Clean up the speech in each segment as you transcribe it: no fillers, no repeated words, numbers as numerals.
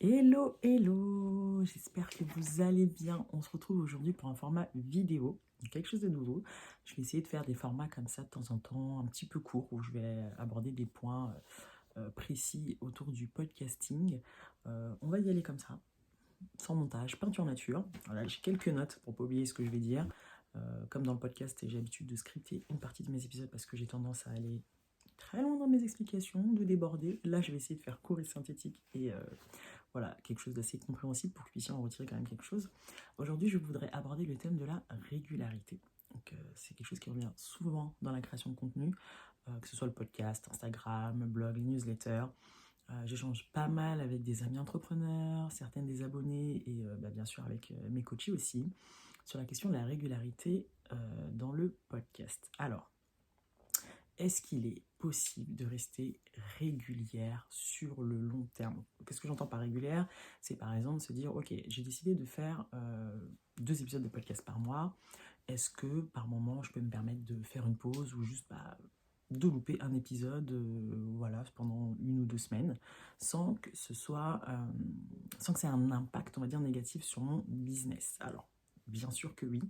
Hello, hello, j'espère que vous allez bien. On se retrouve aujourd'hui pour un format vidéo, quelque chose de nouveau. Je vais essayer de faire des formats comme ça de temps en temps, un petit peu courts, où je vais aborder des points précis autour du podcasting. On va y aller comme ça, sans montage, peinture nature. Voilà, j'ai quelques notes pour pas oublier ce que je vais dire. Comme dans le podcast, j'ai l'habitude de scripter une partie de mes épisodes parce que j'ai tendance à aller très loin dans mes explications, de déborder. Là, je vais essayer de faire court et synthétique et voilà, quelque chose d'assez compréhensible pour que vous puissiez en retirer quand même quelque chose. Aujourd'hui, je voudrais aborder le thème de la régularité. Donc, c'est quelque chose qui revient souvent dans la création de contenu, que ce soit le podcast, Instagram, le blog, les newsletters. J'échange pas mal avec des amis entrepreneurs, certaines des abonnés et bien sûr avec mes coachés aussi, sur la question de la régularité dans le podcast. Alors, est-ce qu'il est possible de rester régulière sur le long terme? Qu'est-ce que j'entends par régulière? C'est par exemple se dire, ok, j'ai décidé de faire 2 épisodes de podcast par mois. Est-ce que par moment, je peux me permettre de faire une pause ou juste de louper un épisode voilà, pendant 1 ou 2 semaines sans que ce soit, sans que ça ait un impact, on va dire, négatif sur mon business? Alors, bien sûr que oui,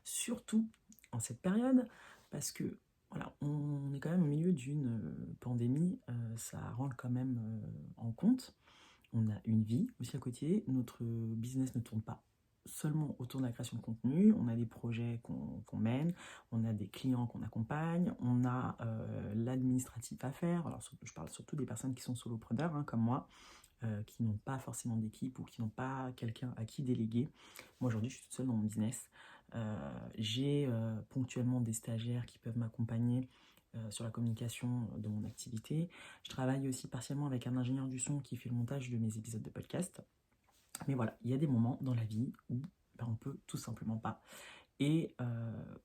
surtout en cette période parce que voilà, on est quand même au milieu d'une pandémie, ça rentre quand même en compte. On a une vie aussi à côté, notre business ne tourne pas seulement autour de la création de contenu, on a des projets qu'on mène, on a des clients qu'on accompagne, on a l'administratif à faire. Alors je parle surtout des personnes qui sont solopreneurs, hein, comme moi, qui n'ont pas forcément d'équipe ou qui n'ont pas quelqu'un à qui déléguer. Moi aujourd'hui je suis toute seule dans mon business. J'ai ponctuellement des stagiaires qui peuvent m'accompagner sur la communication de mon activité. Je travaille aussi partiellement avec un ingénieur du son qui fait le montage de mes épisodes de podcast. Mais voilà, il y a des moments dans la vie où on peut tout simplement pas. Et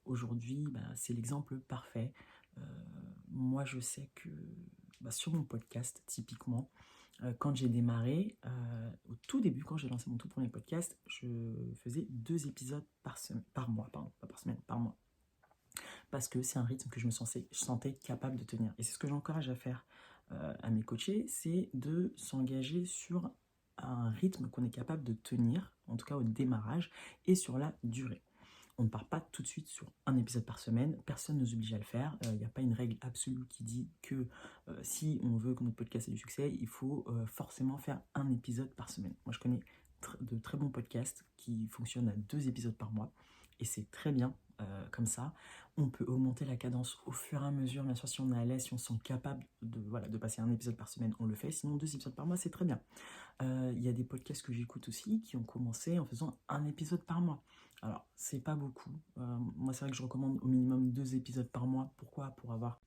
aujourd'hui, c'est l'exemple parfait. Euh, Moi, je sais que sur mon podcast, typiquement, quand j'ai démarré, au tout début, quand j'ai lancé mon tout premier podcast, je faisais 2 épisodes par mois, pardon, pas par semaine, par mois. Parce que c'est un rythme que je sentais capable de tenir. Et c'est ce que j'encourage à faire à mes coachés, c'est de s'engager sur un rythme qu'on est capable de tenir, en tout cas au démarrage, et sur la durée. On ne part pas tout de suite sur un épisode par semaine, personne ne nous oblige à le faire. Il n'y a pas une règle absolue qui dit que si on veut que notre podcast ait du succès, il faut forcément faire un épisode par semaine. Moi, je connais de très bons podcasts qui fonctionnent à 2 épisodes par mois, et c'est très bien comme ça. On peut augmenter la cadence au fur et à mesure, bien sûr, si on est à l'aise, si on se sent capable de passer un épisode par semaine, on le fait. Sinon, 2 épisodes par mois, c'est très bien. Il y a des podcasts que j'écoute aussi qui ont commencé en faisant un épisode par mois. Alors, c'est pas beaucoup. Moi, c'est vrai que je recommande au minimum 2 épisodes par mois. Pourquoi? Pour avoir...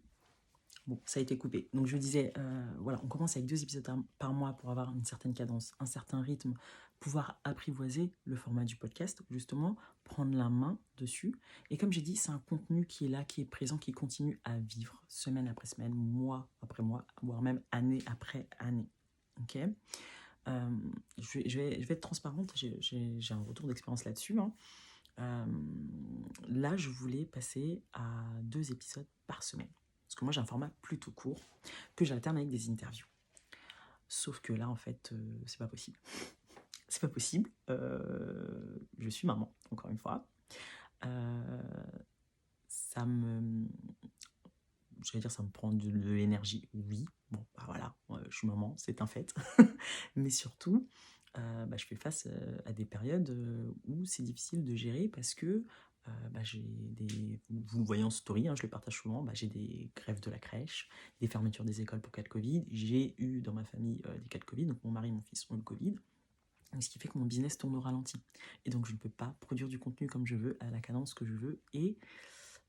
Bon, ça a été coupé. Donc, je disais, voilà, on commence avec 2 épisodes par mois pour avoir une certaine cadence, un certain rythme, pouvoir apprivoiser le format du podcast, justement, prendre la main dessus. Et comme j'ai dit, c'est un contenu qui est là, qui est présent, qui continue à vivre semaine après semaine, mois après mois, voire même année après année. Ok? Je vais être transparente, j'ai un retour d'expérience là-dessus, hein. Là, je voulais passer à 2 épisodes par semaine. Parce que moi, j'ai un format plutôt court que j'alterne avec des interviews. Sauf que là, en fait, c'est pas possible. C'est pas possible. Je suis maman, encore une fois. Euh, ça me... J'allais dire, ça me prend de l'énergie. Oui, bon, voilà, je suis maman, c'est un fait. Mais surtout, je fais face à des périodes où c'est difficile de gérer parce que j'ai des... Vous le voyez en story, hein, je le partage souvent, j'ai des grèves de la crèche, des fermetures des écoles pour cas de Covid. J'ai eu dans ma famille des cas de Covid, donc mon mari et mon fils ont le Covid. Ce qui fait que mon business tourne au ralenti. Et donc je ne peux pas produire du contenu comme je veux, à la cadence que je veux. Et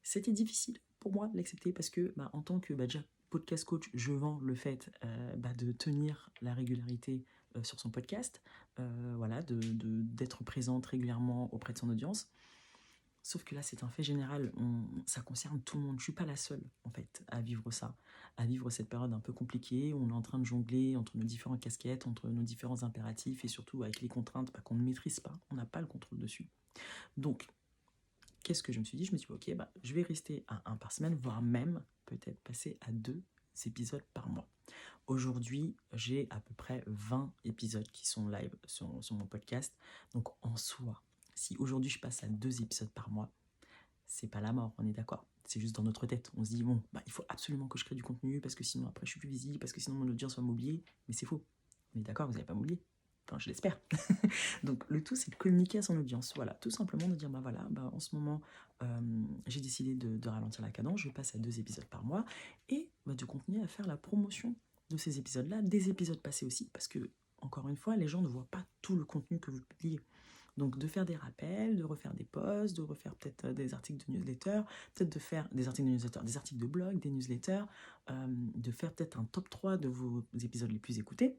c'était difficile pour moi de l'accepter parce que en tant que déjà podcast coach, je vends le fait de tenir la régularité sur son podcast, voilà, d'être présente régulièrement auprès de son audience. Sauf que là, c'est un fait général, ça concerne tout le monde. Je ne suis pas la seule, en fait, à vivre ça, à vivre cette période un peu compliquée où on est en train de jongler entre nos différentes casquettes, entre nos différents impératifs et surtout avec les contraintes qu'on ne maîtrise pas, on n'a pas le contrôle dessus. Donc, qu'est-ce que je me suis dit? Je me suis dit, ok, je vais rester à un par semaine, voire même peut-être passer à 2 épisodes par mois. Aujourd'hui, j'ai à peu près 20 épisodes qui sont live sur mon podcast. Donc en soi, si aujourd'hui je passe à 2 épisodes par mois, c'est pas la mort, on est d'accord. C'est juste dans notre tête. On se dit, bon, il faut absolument que je crée du contenu parce que sinon après je suis plus visible, parce que sinon mon audience va m'oublier. Mais c'est faux. On est d'accord, vous n'allez pas m'oublier. Enfin, je l'espère. Donc le tout, c'est de communiquer à son audience. Voilà, tout simplement de dire, en ce moment, j'ai décidé de ralentir la cadence, je passe à 2 épisodes par mois et de continuer à faire la promotion de ces épisodes-là, des épisodes passés aussi, parce que, encore une fois, les gens ne voient pas tout le contenu que vous publiez. Donc de faire des rappels, de refaire des posts, de refaire peut-être des articles de newsletter, peut-être de faire des articles de newsletter, des articles de blog, des newsletters, de faire peut-être un top 3 de vos épisodes les plus écoutés.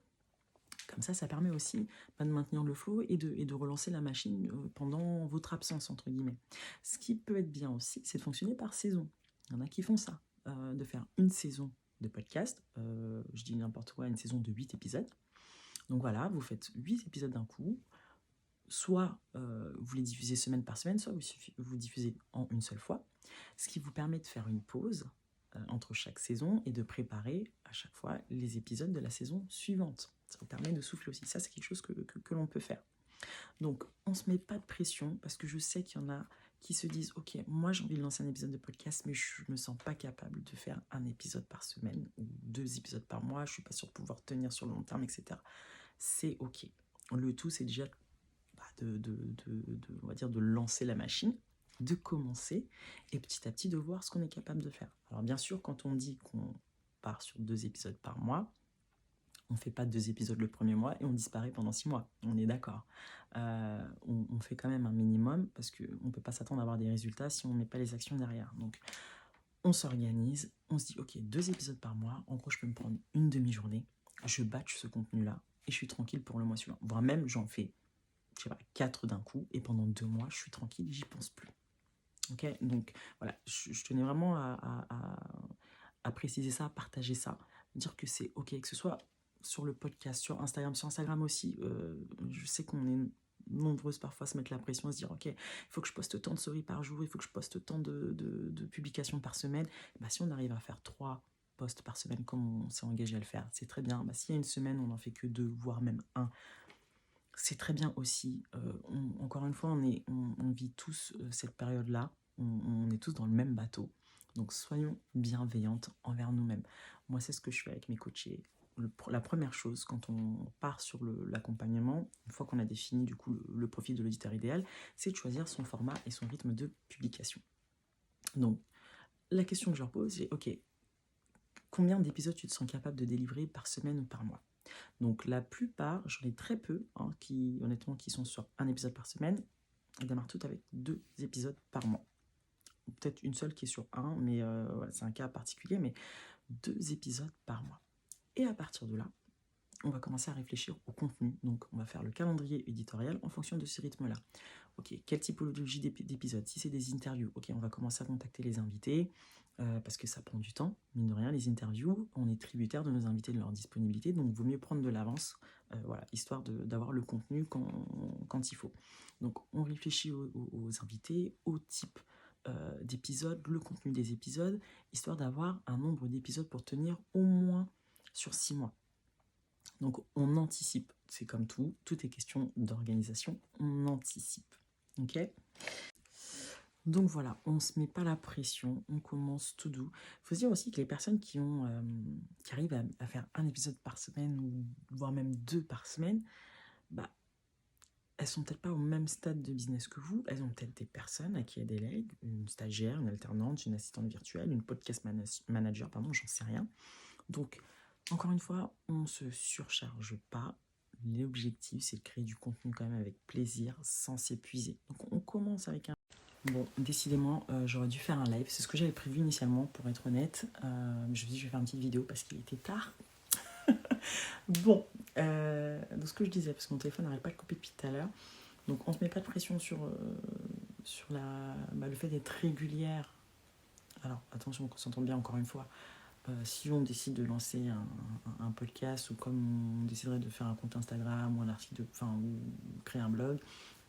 Comme ça permet aussi de maintenir le flow et de relancer la machine pendant votre absence, entre guillemets. Ce qui peut être bien aussi, c'est de fonctionner par saison. Il y en a qui font ça, de faire une saison de podcast, je dis n'importe quoi, une saison de 8 épisodes. Donc voilà, vous faites 8 épisodes d'un coup, soit vous les diffusez semaine par semaine, soit vous diffusez en une seule fois, ce qui vous permet de faire une pause entre chaque saison et de préparer à chaque fois les épisodes de la saison suivante. Ça vous permet de souffler aussi. Ça, c'est quelque chose que l'on peut faire. Donc, on ne se met pas de pression parce que je sais qu'il y en a qui se disent « Ok, moi j'ai envie de lancer un épisode de podcast, mais je ne me sens pas capable de faire un épisode par semaine ou 2 épisodes par mois, je ne suis pas sûre de pouvoir tenir sur le long terme, etc. » C'est ok. Le tout, c'est déjà on va dire de lancer la machine, de commencer et petit à petit de voir ce qu'on est capable de faire. Alors bien sûr, quand on dit qu'on part sur 2 épisodes par mois, on ne fait pas 2 épisodes le premier mois et on disparaît pendant 6 mois. On est d'accord. On fait quand même un minimum parce qu'on ne peut pas s'attendre à avoir des résultats si on ne met pas les actions derrière. Donc, on s'organise, on se dit, ok, 2 épisodes par mois. En gros, je peux me prendre une demi-journée. Je batch ce contenu-là et je suis tranquille pour le mois suivant. Voire même, j'en fais, 4 d'un coup et pendant 2 mois, je suis tranquille, j'y pense plus. Ok, donc voilà, je tenais vraiment à préciser ça, à partager ça, dire que c'est ok, que ce soit sur le podcast, sur Instagram aussi, je sais qu'on est nombreuses parfois à se mettre la pression, à se dire ok, il faut que je poste tant de stories par jour, il faut que je poste tant de publications par semaine. Si on arrive à faire 3 posts par semaine comme on s'est engagé à le faire, c'est très bien. S'il y a une semaine, on n'en fait que 2, voire même 1, c'est très bien aussi. Encore une fois, on vit tous cette période-là. On est tous dans le même bateau. Donc, soyons bienveillantes envers nous-mêmes. Moi, c'est ce que je fais avec mes coachés. La première chose, quand on part sur l'accompagnement, une fois qu'on a défini du coup le profil de l'auditeur idéal, c'est de choisir son format et son rythme de publication. Donc, la question que je leur pose, c'est ok, combien d'épisodes tu te sens capable de délivrer par semaine ou par mois ? Donc la plupart, j'en ai très peu, qui sont sur un épisode par semaine. Elles démarrent toutes avec 2 épisodes par mois. Peut-être une seule qui est sur 1, mais voilà, c'est un cas particulier, mais 2 épisodes par mois. Et à partir de là, on va commencer à réfléchir au contenu. Donc on va faire le calendrier éditorial en fonction de ce rythme-là. Ok, quelle typologie d'épisodes ? Si c'est des interviews, ok, on va commencer à contacter les invités, parce que ça prend du temps, mine de rien, les interviews, on est tributaire de nos invités, de leur disponibilité, donc il vaut mieux prendre de l'avance, voilà, histoire d'avoir le contenu quand il faut. Donc on réfléchit aux invités, au type d'épisodes, le contenu des épisodes, histoire d'avoir un nombre d'épisodes pour tenir au moins sur 6 mois. Donc on anticipe, c'est comme tout est question d'organisation, on anticipe. Ok ? Donc voilà, on ne se met pas la pression, on commence tout doux. Il faut se dire aussi que les personnes qui arrivent à faire un épisode par semaine, ou voire même 2 par semaine, elles sont peut-être pas au même stade de business que vous. Elles ont peut-être des personnes à qui elles délèguent, une stagiaire, une alternante, une assistante virtuelle, une podcast manager, j'en sais rien. Donc, encore une fois, on ne se surcharge pas. L'objectif, c'est de créer du contenu quand même avec plaisir, sans s'épuiser. Donc, on commence avec un... Bon, décidément, j'aurais dû faire un live. C'est ce que j'avais prévu initialement, pour être honnête. Je me suis dit, je vais faire une petite vidéo parce qu'il était tard. Bon, donc ce que je disais, parce que mon téléphone n'arrête pas de couper depuis tout à l'heure. Donc, on ne se met pas de pression sur le fait d'être régulière. Alors, attention, qu'on s'entende bien encore une fois. Si on décide de lancer un podcast, ou comme on déciderait de faire un compte Instagram ou un article, ou créer un blog,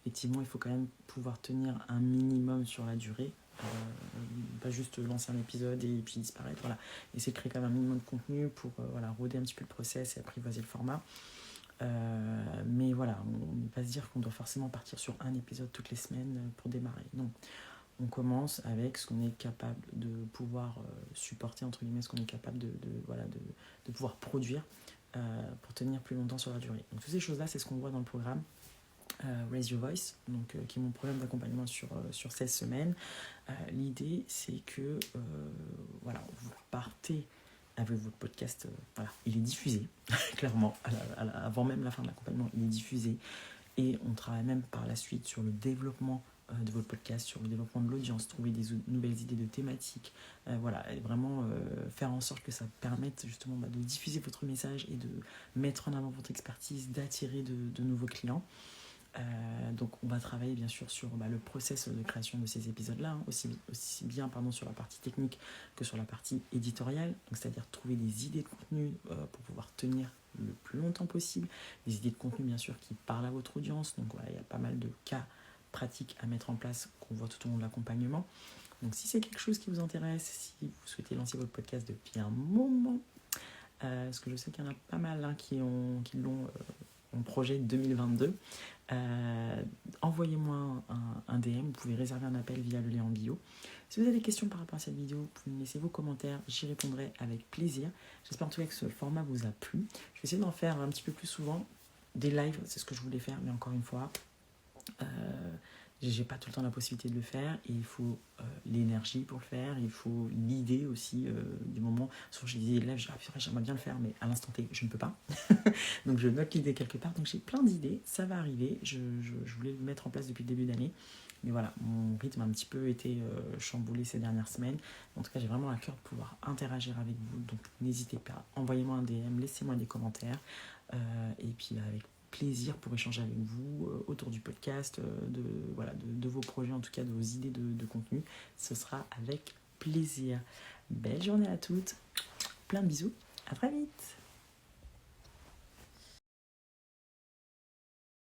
effectivement, il faut quand même pouvoir tenir un minimum sur la durée. Pas juste lancer un épisode et puis disparaître. Voilà. Essayer de créer quand même un minimum de contenu pour voilà, rôder un petit peu le process et apprivoiser le format. Mais voilà, on ne peut pas se dire qu'on doit forcément partir sur un épisode toutes les semaines pour démarrer. Non, on commence avec ce qu'on est capable de pouvoir supporter, entre guillemets, ce qu'on est capable de pouvoir produire pour tenir plus longtemps sur la durée. Donc toutes ces choses-là, c'est ce qu'on voit dans le programme Raise Your Voice, donc, qui est mon programme d'accompagnement sur 16 semaines. L'idée, c'est que voilà, vous partez avec votre podcast, voilà, il est diffusé, clairement, avant même la fin de l'accompagnement, il est diffusé. Et on travaille même par la suite sur le développement de votre podcast, sur le développement de l'audience, trouver des nouvelles idées de thématiques, voilà, et vraiment faire en sorte que ça permette justement de diffuser votre message et de mettre en avant votre expertise, d'attirer de nouveaux clients. Donc on va travailler bien sûr sur le process de création de ces épisodes-là, hein, aussi bien sur la partie technique que sur la partie éditoriale, c'est-à-dire trouver des idées de contenu pour pouvoir tenir le plus longtemps possible, des idées de contenu bien sûr qui parlent à votre audience. Donc voilà, il y a pas mal de cas pratiques à mettre en place qu'on voit tout au long de l'accompagnement. Donc si c'est quelque chose qui vous intéresse, si vous souhaitez lancer votre podcast depuis un moment, parce que je sais qu'il y en a pas mal hein, qui l'ont en projet 2022, envoyez-moi un DM, vous pouvez réserver un appel via le lien en bio. Si vous avez des questions par rapport à cette vidéo, vous pouvez me laisser vos commentaires, j'y répondrai avec plaisir. J'espère en tout cas que ce format vous a plu. Je vais essayer d'en faire un petit peu plus souvent. Des lives, c'est ce que je voulais faire, mais encore une fois, j'ai pas tout le temps la possibilité de le faire et il faut l'énergie pour le faire, il faut l'idée aussi du moment. Souvent je disais live, j'aimerais bien le faire, mais à l'instant T, je ne peux pas. Donc je note l'idée quelque part. Donc j'ai plein d'idées, ça va arriver. Je voulais le mettre en place depuis le début d'année. Mais voilà, mon rythme a un petit peu été chamboulé ces dernières semaines. En tout cas, j'ai vraiment à cœur de pouvoir interagir avec vous. Donc n'hésitez pas, envoyez-moi un DM, laissez-moi des commentaires. Et puis avec plaisir pour échanger avec vous autour du podcast, de vos projets, en tout cas de vos idées de contenu. Ce sera avec plaisir. Belle journée à toutes. Plein de bisous. À très vite.